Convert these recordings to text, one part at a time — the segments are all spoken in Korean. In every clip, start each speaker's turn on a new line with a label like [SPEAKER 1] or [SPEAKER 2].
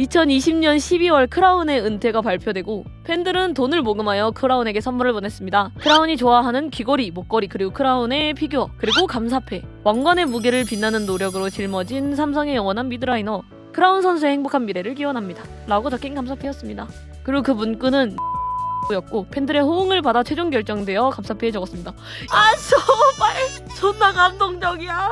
[SPEAKER 1] 2020년 12월 크라운의 은퇴가 발표되고 팬들은 돈을 모금하여 크라운에게 선물을 보냈습니다. 크라운이 좋아하는 귀걸이, 목걸이, 그리고 크라운의 피규어, 그리고 감사패. 왕관의 무게를 빛나는 노력으로 짊어진 삼성의 영원한 미드라이너. 크라운 선수의 행복한 미래를 기원합니다. 라고 적힌 감사패였습니다. 그리고 그 문구는 였고 팬들의 호응을 받아 최종 결정되어 감사패에 적었습니다. 아 정말 존나 감동적이야.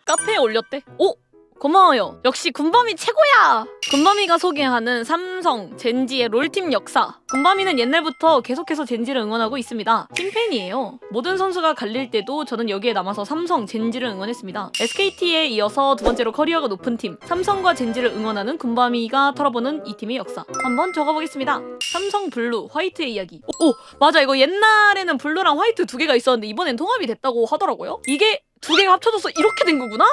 [SPEAKER 1] 카페에 올렸대. 오! 고마워요. 역시 군밤이 최고야. 군밤이가 소개하는 삼성 젠지의 롤팀 역사. 군밤이는 옛날부터 계속해서 젠지를 응원하고 있습니다. 팀팬이에요. 모든 선수가 갈릴 때도 저는 여기에 남아서 삼성 젠지를 응원했습니다. SKT에 이어서 두 번째로 커리어가 높은 팀 삼성과 젠지를 응원하는 군밤이가 털어보는 이 팀의 역사. 한번 적어보겠습니다. 삼성 블루 화이트의 이야기. 오 맞아, 이거 옛날에는 블루랑 화이트 두 개가 있었는데 이번엔 통합이 됐다고 하더라고요. 이게 두 개가 합쳐져서 이렇게 된 거구나.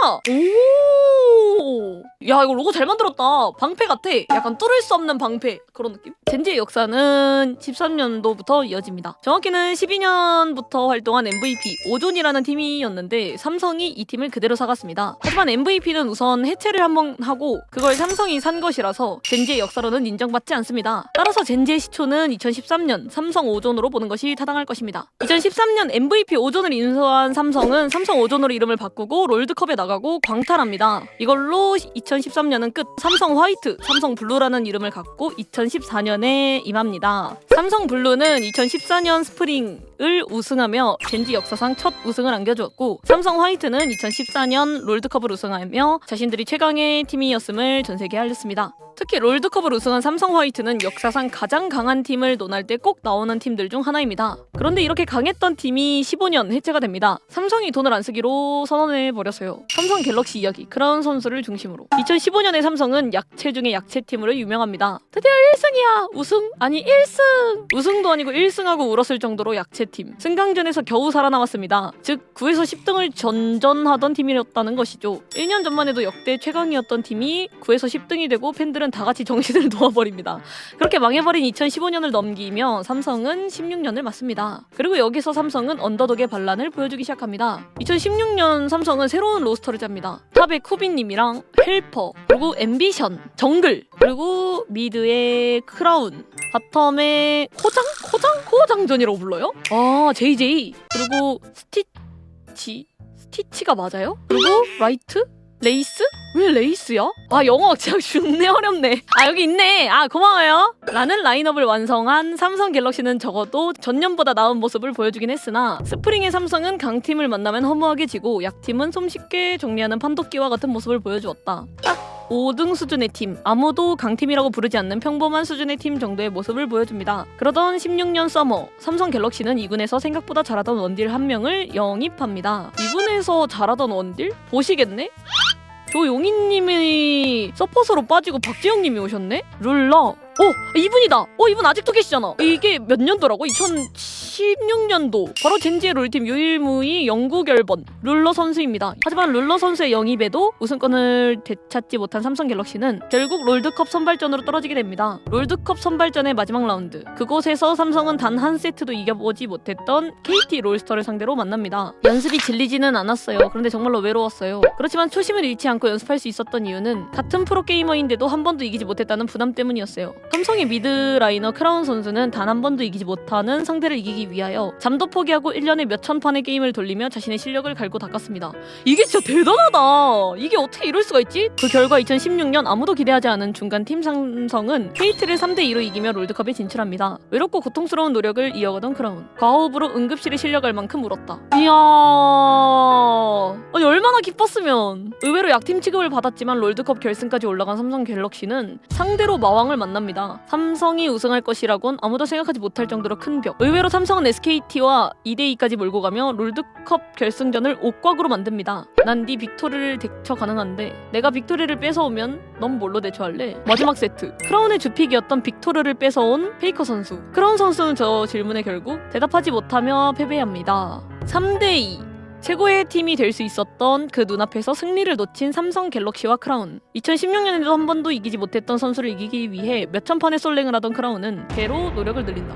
[SPEAKER 1] 오, 야 이거 로고 잘 만들었다. 방패 같아. 약간 뚫을 수 없는 방패 그런 느낌. 젠지의 역사는 13년도부터 이어집니다. 정확히는 12년부터 활동한 MVP 오존이라는 팀이었는데 삼성이 이 팀을 그대로 사갔습니다. 하지만 MVP는 우선 해체를 한번 하고 그걸 삼성이 산 것이라서 젠지의 역사로는 인정받지 않습니다. 따라서 젠지의 시초는 2013년 삼성 오존으로 보는 것이 타당할 것입니다. 2013년 MVP 오존을 인수한 삼성은 삼성 오존으로 이름을 바꾸고 롤드컵에 나가고 광탈합니다. 이걸로 2013년은 끝. 삼성 화이트, 삼성 블루라는 이름을 갖고 2014년에 임합니다. 삼성 블루는 2014년 스프링을 우승하며 젠지 역사상 첫 우승을 안겨주었고 삼성 화이트는 2014년 롤드컵을 우승하며 자신들이 최강의 팀이었음을 전 세계에 알렸습니다. 특히 롤드컵을 우승한 삼성 화이트는 역사상 가장 강한 팀을 논할 때 꼭 나오는 팀들 중 하나입니다. 그런데 이렇게 강했던 팀이 15년 해체가 됩니다. 삼성이 돈을 안 쓰기로 선언해버렸어요. 삼성 갤럭시 이야기, 크라운 선수를 중심으로 2015년에 삼성은 약체 중에 약체팀으로 유명합니다. 드디어 1승이야! 우승? 아니 1승! 우승도 아니고 1승하고 울었을 정도로 약체팀. 승강전에서 겨우 살아남았습니다. 즉 9에서 10등을 전전하던 팀이었다는 것이죠. 1년 전만 해도 역대 최강이었던 팀이 9에서 10등이 되고 팬들은 다 같이 정신을 놓아버립니다. 그렇게 망해버린 2015년을 넘기며 삼성은 16년을 맞습니다. 그리고 여기서 삼성은 언더독의 반란을 보여주기 시작합니다. 2016년 삼성은 새로운 로스터를 짭니다. 탑에 쿠비님이랑 헬퍼, 그리고 앰비션, 정글, 그리고 미드에 크라운, 바텀에 코장전이라고 불러요? 아 JJ, 그리고 스티치가 맞아요? 그리고 라이트? 레이스? 왜 레이스야? 아 영어 진짜 존내 어렵네. 아 여기 있네. 아 고마워요. 라는 라인업을 완성한 삼성 갤럭시는 적어도 전년보다 나은 모습을 보여주긴 했으나 스프링의 삼성은 강팀을 만나면 허무하게 지고 약팀은 손쉽게 정리하는 판도끼와 같은 모습을 보여주었다. 딱 5등 수준의 팀, 아무도 강팀이라고 부르지 않는 평범한 수준의 팀 정도의 모습을 보여줍니다. 그러던 16년 서머, 삼성 갤럭시는 2군에서 생각보다 잘하던 원딜 한 명을 영입합니다. 2군에서 잘하던 원딜? 보시겠네? 조용희님이 서폿으로 빠지고 박재영님이 오셨네? 룰러. 이분이다. 이분 아직도 계시잖아. 이게 몇 년도라고? 2016년도. 바로 젠지의 롤팀 유일무이 영구 결번 룰러 선수입니다. 하지만 룰러 선수의 영입에도 우승권을 되찾지 못한 삼성 갤럭시는 결국 롤드컵 선발전으로 떨어지게 됩니다. 롤드컵 선발전의 마지막 라운드. 그곳에서 삼성은 단 한 세트도 이겨보지 못했던 KT 롤스터를 상대로 만납니다. 연습이 질리지는 않았어요. 그런데 정말로 외로웠어요. 그렇지만 초심을 잃지 않고 연습할 수 있었던 이유는 같은 프로게이머인데도 한 번도 이기지 못했다는 부담 때문이었어요. 삼성의 미드라이너 크라운 선수는 단 한 번도 이기지 못하는 상대를 이기기 위하여 잠도 포기하고 1년에 몇천 판의 게임을 돌리며 자신의 실력을 갈고 닦았습니다. 이게 진짜 대단하다. 이게 어떻게 이럴 수가 있지? 그 결과 2016년 아무도 기대하지 않은 중간팀 삼성은 KT를 3대2로 이기며 롤드컵에 진출합니다. 외롭고 고통스러운 노력을 이어가던 크라운. 과호흡으로 응급실에 실려갈 만큼 울었다. 이야, 아니 얼마나 기뻤으면. 의외로 약팀 취급을 받았지만 롤드컵 결승까지 올라간 삼성 갤럭시는 상대로 마왕을 만납니다. 삼성이 우승할 것이라곤 아무도 생각하지 못할 정도로 큰 벽. 의외로 삼성은 SKT와 2대2까지 몰고 가며 롤드컵 결승전을 옥곽으로 만듭니다. 난 네 빅토리를 대처 가능한데 내가 빅토리를 뺏어오면 넌 뭘로 대처할래? 마지막 세트. 크라운의 주픽이었던 빅토르를 뺏어온 페이커 선수. 크라운 선수는 저 질문에 결국 대답하지 못하며 패배합니다. 3대2. 최고의 팀이 될 수 있었던 그 눈앞에서 승리를 놓친 삼성 갤럭시와 크라운. 2016년에도 한 번도 이기지 못했던 선수를 이기기 위해 몇천 판의 솔랭을 하던 크라운은 배로 노력을 늘린다.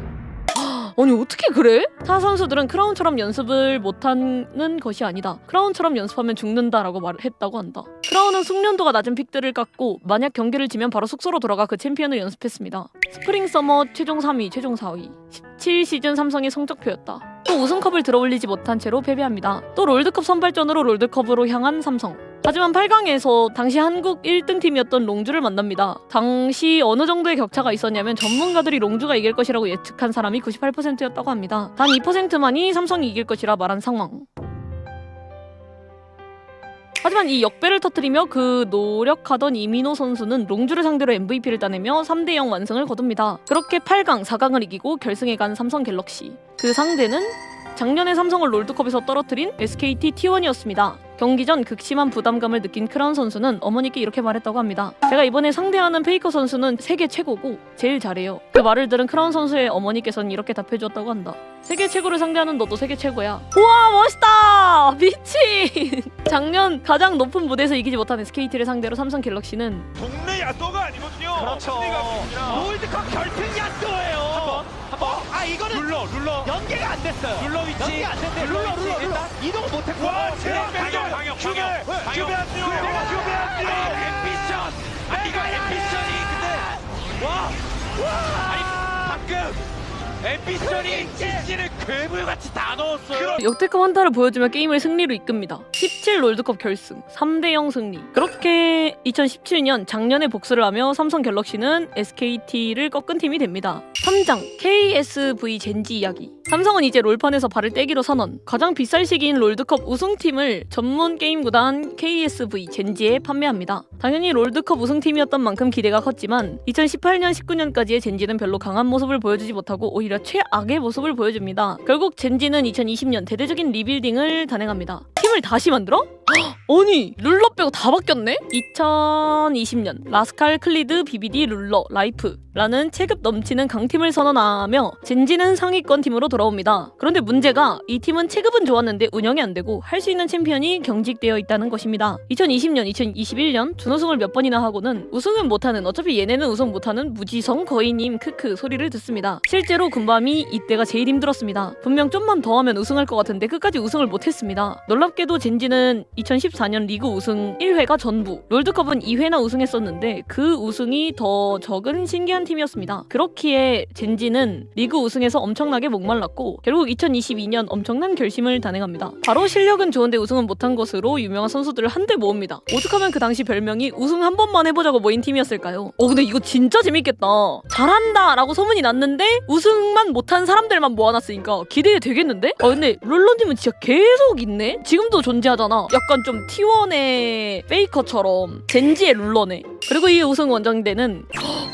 [SPEAKER 1] 아니 어떻게 그래? 타 선수들은 크라운처럼 연습을 못하는 것이 아니다. 크라운처럼 연습하면 죽는다라고 말했다고 한다. 크라운은 숙련도가 낮은 픽들을 깎고 만약 경기를 지면 바로 숙소로 돌아가 그 챔피언을 연습했습니다. 스프링 서머 최종 3위, 최종 4위. 17시즌 삼성의 성적표였다. 또 우승컵을 들어올리지 못한 채로 패배합니다. 또 롤드컵 선발전으로 롤드컵으로 향한 삼성. 하지만 8강에서 당시 한국 1등 팀이었던 롱주를 만납니다. 당시 어느 정도의 격차가 있었냐면 전문가들이 롱주가 이길 것이라고 예측한 사람이 98%였다고 합니다. 단 2%만이 삼성이 이길 것이라 말한 상황. 하지만 이 역배를 터뜨리며 그 노력하던 이민호 선수는 롱주를 상대로 MVP를 따내며 3대0 완승을 거둡니다. 그렇게 8강, 4강을 이기고 결승에 간 삼성 갤럭시. 그 상대는 작년에 삼성을 롤드컵에서 떨어뜨린 SKT T1이었습니다. 경기 전 극심한 부담감을 느낀 크라운 선수는 어머니께 이렇게 말했다고 합니다. 제가 이번에 상대하는 페이커 선수는 세계 최고고 제일 잘해요. 그 말을 들은 크라운 선수의 어머니께서는 이렇게 답해주었다고 한다. 세계 최고를 상대하는 너도 세계 최고야. 우와 멋있다! 미친! 작년 가장 높은 무대에서 이기지 못한 SKT를 상대로 삼성 갤럭시는
[SPEAKER 2] 동네 야쏘가 아니거든요.
[SPEAKER 3] 그렇죠. 롤드컵 결승 야쏘예요. 한번. 아 이거는 룰러 연계가 안 됐어요. 룰러 위치. 연계가 안 됐는데 룰러 이동 못했고.
[SPEAKER 2] 와, 제가 방역. 큐베 안 뛰어.
[SPEAKER 3] 앰비션. 이거 앰비션이 근데 와. 방금 앰비션이 CC를 괴물같이 다 넣었어요.
[SPEAKER 1] 역대급 한타를 보여주며 게임을 승리로 이끕니다. 17 롤드컵 결승 3대0 승리. 그렇게 2017년 작년에 복수를 하며 삼성 갤럭시는 SKT를 꺾은 팀이 됩니다. 3장 KSV 젠지 이야기. 삼성은 이제 롤판에서 발을 떼기로 선언. 가장 비쌀 시기인 롤드컵 우승팀을 전문 게임 구단 KSV 젠지에 판매합니다. 당연히 롤드컵 우승팀이었던 만큼 기대가 컸지만 2018년 19년까지의 젠지는 별로 강한 모습을 보여주지 못하고 오히려 최악의 모습을 보여줍니다. 결국 젠지는 2020년 대대적인 리빌딩을 단행합니다. 팀을 다시 만들어? 아니 룰러 빼고 다 바뀌었네? 2020년 라스칼, 클리드, BBD, 룰러, 라이프라는 체급 넘치는 강팀을 선언하며 젠지는 상위권 팀으로 돌아옵니다. 그런데 문제가 이 팀은 체급은 좋았는데 운영이 안 되고 할 수 있는 챔피언이 경직되어 있다는 것입니다. 2020년, 2021년 준우승을 몇 번이나 하고는 우승은 못하는, 어차피 얘네는 우승 못하는 무지성 거인님 크크 소리를 듣습니다. 실제로 군밤이 이때가 제일 힘들었습니다. 분명 좀만 더 하면 우승할 것 같은데 끝까지 우승을 못했습니다. 놀랍게도 젠지는 2014년 리그 우승 1회가 전부, 롤드컵은 2회나 우승했었는데 그 우승이 더 적은 신기한 팀이었습니다. 그렇기에 젠지는 리그 우승에서 엄청나게 목말랐고 결국 2022년 엄청난 결심을 단행합니다. 바로 실력은 좋은데 우승은 못한 것으로 유명한 선수들을 한데 모읍니다. 오죽하면 그 당시 별명이 우승 한 번만 해보자고 모인 팀이었을까요? 근데 이거 진짜 재밌겠다. 잘한다 라고 소문이 났는데 우승만 못한 사람들만 모아놨으니까 기대 되겠는데? 근데 룰러님은 진짜 계속 있네? 지금도 존재하잖아. 약간 좀 T1의 페이커처럼 젠지의 룰러네. 그리고 이 우승 원정대는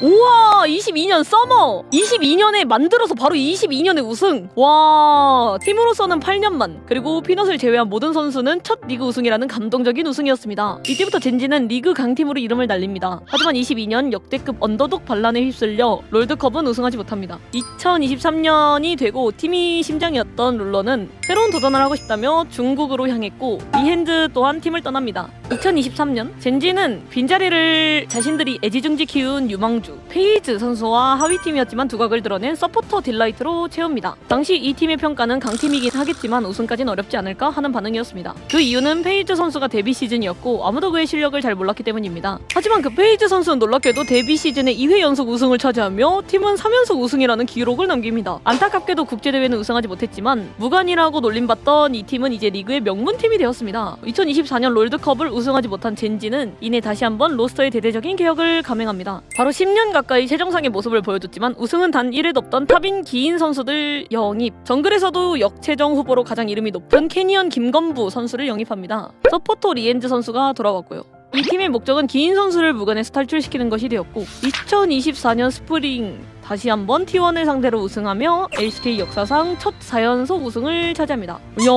[SPEAKER 1] 우와 22년 서머 22년에 만들어서 바로 22년에 우승. 와 팀으로서는 8년만, 그리고 피넛을 제외한 모든 선수는 첫 리그 우승이라는 감동적인 우승이었습니다. 이때부터 젠지는 리그 강팀으로 이름을 날립니다. 하지만 22년 역대급 언더독 반란에 휩쓸려 롤드컵은 우승하지 못합니다. 2023년이 되고 팀이 심장이었던 룰러는 새로운 도전을 하고 싶다며 중국으로 향했고 리헨즈 또한 팀을 떠납니다. 2023년 젠지는 빈자리를 자신들이 애지중지 키운 유망주 페이즈 선수와 하위팀이었지만 두각을 드러낸 서포터 딜라이트로 채웁니다. 당시 이 팀의 평가는 강팀이긴 하겠지만 우승까지는 어렵지 않을까 하는 반응이었습니다. 그 이유는 페이즈 선수가 데뷔 시즌이었고 아무도 그의 실력을 잘 몰랐기 때문입니다. 하지만 그 페이즈 선수는 놀랍게도 데뷔 시즌에 2회 연속 우승을 차지하며 팀은 3연속 우승이라는 기록을 남깁니다. 안타깝게도 국제대회는 우승하지 못했지만 무관이라고 놀림받던 이 팀은 이제 리그의 명문팀이 되었습니다. 2024년 롤드컵을 우승하지 못한 젠지는 이내 다시 한번 로스터의 대대적인 개혁을 감행합니다. 바로 10년 가까이 최정상의 모습을 보여줬지만 우승은 단 1회도 없던 탑인 기인 선수들 영입. 정글에서도 역체정 후보로 가장 이름이 높은 캐니언 김건부 선수를 영입합니다. 서포터 리엔즈 선수가 돌아왔고요. 이 팀의 목적은 기인 선수를 무관에서 탈출시키는 것이 되었고 2024년 스프링 다시 한번 T1을 상대로 우승하며 LCK 역사상 첫 4연속 우승을 차지합니다. 이야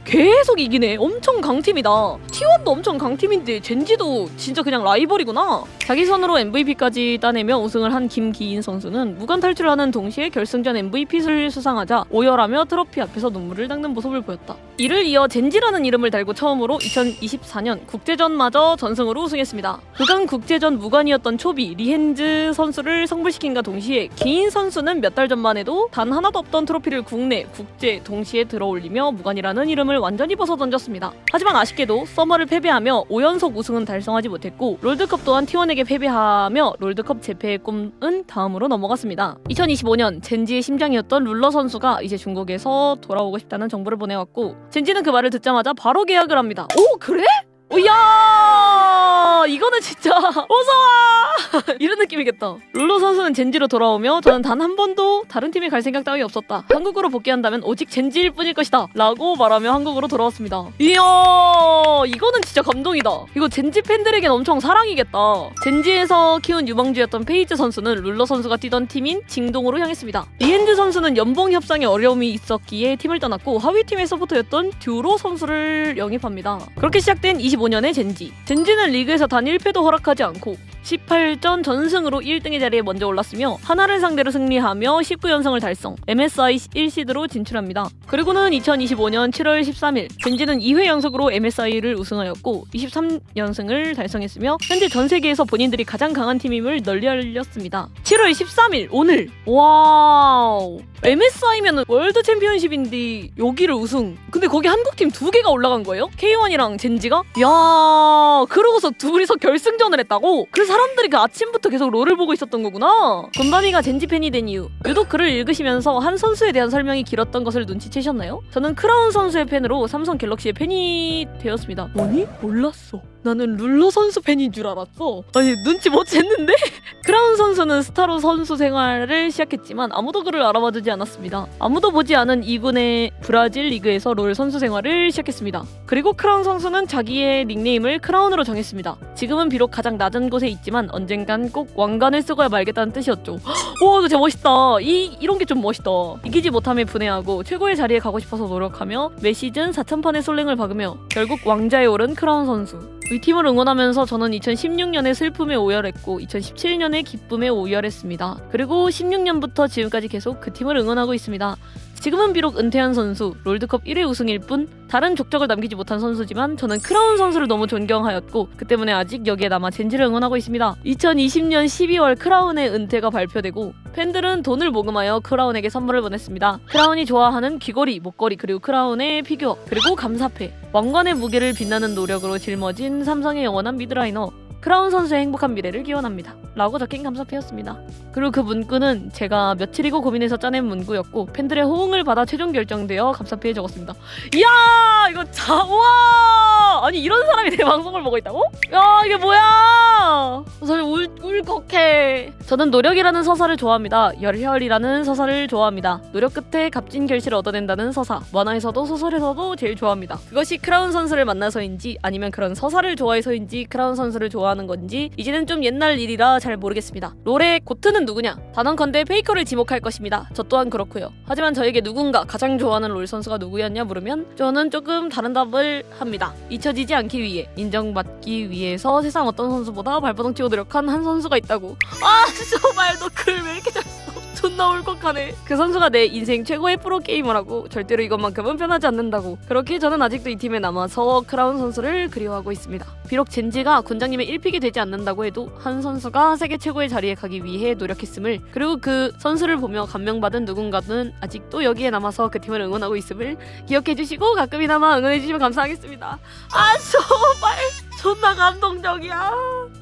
[SPEAKER 1] 계속 이기네. 엄청 강팀이다. T1도 엄청 강팀인데 젠지도 진짜 그냥 라이벌이구나. 자기 손으로 MVP까지 따내며 우승을 한 김기인 선수는 무관 탈출을 하는 동시에 결승전 MVP를 수상하자 오열하며 트로피 앞에서 눈물을 닦는 모습을 보였다. 이를 이어 젠지라는 이름을 달고 처음으로 2024년 국제전마저 전승으로 우승했습니다. 그간 국제전 무관이었던 초비 리헨즈 선수를 성불시킨과 동시에 동시에 개인 선수는 몇 달 전만 해도 단 하나도 없던 트로피를 국내, 국제 동시에 들어올리며 무관이라는 이름을 완전히 벗어던졌습니다. 하지만 아쉽게도 서머를 패배하며 5연속 우승은 달성하지 못했고 롤드컵 또한 T1에게 패배하며 롤드컵 재패의 꿈은 다음으로 넘어갔습니다. 2025년 젠지의 심장이었던 룰러 선수가 이제 중국에서 돌아오고 싶다는 정보를 보내왔고 젠지는 그 말을 듣자마자 바로 계약을 합니다. 오 그래? 오야 이거는 진짜 어서와 이런 느낌이겠다. 룰러 선수는 젠지로 돌아오며 저는 단 한 번도 다른 팀에 갈 생각 따위 없었다. 한국으로 복귀한다면 오직 젠지일 뿐일 것이다 라고 말하며 한국으로 돌아왔습니다. 이야 이거는 진짜 감동이다. 이거 젠지 팬들에겐 엄청 사랑이겠다. 젠지에서 키운 유망주였던 페이즈 선수는 룰러 선수가 뛰던 팀인 징동으로 향했습니다. 리엔즈 선수는 연봉 협상에 어려움이 있었기에 팀을 떠났고 하위팀의 서포터였던 듀로 선수를 영입합니다. 그렇게 시작된 25년의 젠지는 리그에서 단 1패도 허락하지 않고 18전 전승으로 1등의 자리에 먼저 올랐으며 하나를 상대로 승리하며 19연승을 달성, MSI 1시드로 진출합니다. 그리고는 2025년 7월 13일 젠지는 2회 연속으로 MSI를 우승하였고 23연승을 달성했으며 현재 전 세계에서 본인들이 가장 강한 팀임을 널리 알렸습니다. 7월 13일 오늘 와우 MSI면은 월드 챔피언십인데 여기를 우승. 근데 거기 한국팀 2개가 올라간 거예요? K1이랑 젠지가? 야 그러고서 둘이서 결승전을 했다고? 그래서 사람들이 그 아침부터 계속 롤을 보고 있었던 거구나. 곰바미가 젠지 팬이 된 이유. 유독 글을 읽으시면서 한 선수에 대한 설명이 길었던 것을 눈치채셨나요? 저는 크라운 선수의 팬으로 삼성 갤럭시의 팬이 되었습니다. 뭐니? 몰랐어. 나는 룰러 선수 팬인 줄 알았어. 아니 눈치 못 챘는데? 크라운 선수는 스타로 선수 생활을 시작했지만 아무도 그를 알아봐주지 않았습니다. 아무도 보지 않은 2군의 브라질 리그에서 롤 선수 생활을 시작했습니다. 그리고 크라운 선수는 자기의 닉네임을 크라운으로 정했습니다. 지금은 비록 가장 낮은 곳에 있지만 언젠간 꼭 왕관을 쓰고야 말겠다는 뜻이었죠. 와 진짜 멋있다. 이런 게 좀 멋있다. 이기지 못함에 분해하고 최고의 자리에 가고 싶어서 노력하며 매 시즌 4,000판의 솔랭을 박으며 결국 왕자에 오른 크라운 선수. 이 팀을 응원하면서 저는 2016년에 슬픔에 오열했고 2017년에 기쁨에 오열했습니다. 그리고 16년부터 지금까지 계속 그 팀을 응원하고 있습니다. 지금은 비록 은퇴한 선수, 롤드컵 1회 우승일 뿐 다른 족적을 남기지 못한 선수지만 저는 크라운 선수를 너무 존경하였고 그 때문에 아직 여기에 남아 젠지를 응원하고 있습니다. 2020년 12월 크라운의 은퇴가 발표되고 팬들은 돈을 모금하여 크라운에게 선물을 보냈습니다. 크라운이 좋아하는 귀걸이, 목걸이, 그리고 크라운의 피규어, 그리고 감사패, 왕관의 무게를 빛나는 노력으로 짊어진 삼성의 영원한 미드라이너 크라운 선수의 행복한 미래를 기원합니다 라고 적힌 감사패였습니다. 그리고 그 문구는 제가 며칠이고 고민해서 짜낸 문구였고 팬들의 호응을 받아 최종 결정되어 감사패에 적었습니다. 이야 이거 우와 아니 이런 사람이 내 방송을 보고 있다고? 야 이게 뭐야 사실 울컥해. 저는 노력이라는 서사를 좋아합니다. 열혈이라는 서사를 좋아합니다. 노력 끝에 값진 결실을 얻어낸다는 서사, 만화에서도 소설에서도 제일 좋아합니다. 그것이 크라운 선수를 만나서인지 아니면 그런 서사를 좋아해서인지 크라운 선수를 좋아하는 건지 이제는 좀 옛날 일이라 잘 모르겠습니다. 롤의 고트는 누구냐? 단언컨대 페이커를 지목할 것입니다. 저 또한 그렇고요. 하지만 저에게 누군가 가장 좋아하는 롤 선수가 누구였냐 물으면 저는 조금 다른 답을 합니다. 잊혀지지 않기 위해, 인정받기 위해서 세상 어떤 선수보다 발버둥 치고 노력한 한 선수가 있다고. 아 정말 너 글 왜 이렇게 잘 써? 존나 울컥하네. 그 선수가 내 인생 최고의 프로게이머라고, 절대로 이것만큼은 변하지 않는다고. 그렇게 저는 아직도 이 팀에 남아서 크라운 선수를 그리워하고 있습니다. 비록 젠지가 군장님의 1픽이 되지 않는다고 해도 한 선수가 세계 최고의 자리에 가기 위해 노력했음을, 그리고 그 선수를 보며 감명받은 누군가는 아직도 여기에 남아서 그 팀을 응원하고 있음을 기억해주시고 가끔이나마 응원해주시면 감사하겠습니다. 아 정말 존나 감동적이야.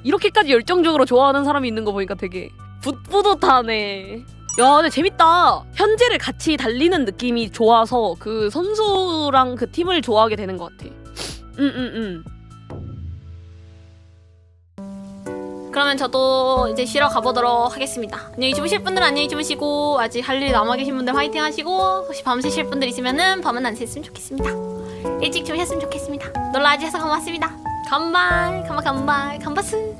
[SPEAKER 1] 이렇게까지 열정적으로 좋아하는 사람이 있는 거 보니까 되게 뿌듯하네. 야 근데 재밌다. 현재를 같이 달리는 느낌이 좋아서 그 선수랑 그 팀을 좋아하게 되는 것 같아. 그러면 저도 이제 쉬러 가보도록 하겠습니다. 안녕히 주무실 분들은 안녕히 주무시고, 아직 할 일 남아 계신 분들 화이팅 하시고, 혹시 밤 새실 분들 있으면은 밤은 안 샜으면 좋겠습니다. 일찍 주무셨으면 좋겠습니다. 놀러와주셔서 고맙습니다. 간발 감바스